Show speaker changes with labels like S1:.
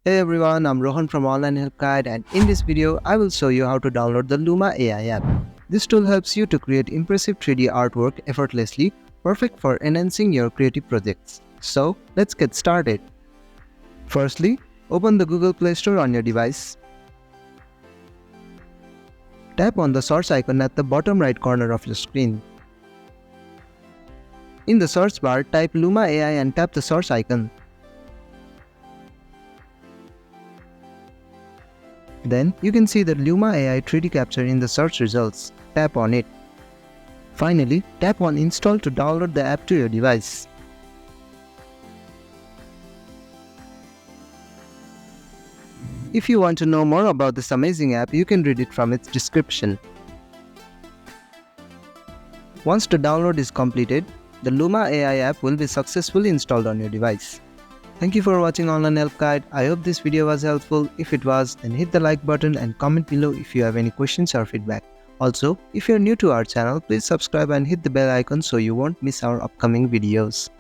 S1: Hey everyone, I'm Rohan from Online Help Guide, and in this video I will show you how to download the Luma AI app. This tool helps you to create impressive 3D artwork effortlessly, perfect for enhancing your creative projects. So let's get started. Firstly, open the Google Play Store on your device. Tap on the search icon at the bottom right corner of your screen. In the search bar, type Luma AI and tap the search icon. Then you can see the Luma AI 3D capture in the search results. Tap on it. Finally, tap on Install to download the app to your device. If you want to know more about this amazing app, you can read it from its description. Once the download is completed, the Luma AI app will be successfully installed on your device. Thank you for watching Online Help Guide. I hope this video was helpful. If it was, then hit the like button and comment below if you have any questions or feedback. Also, if you're new to our channel, please subscribe and hit the bell icon so you won't miss our upcoming videos.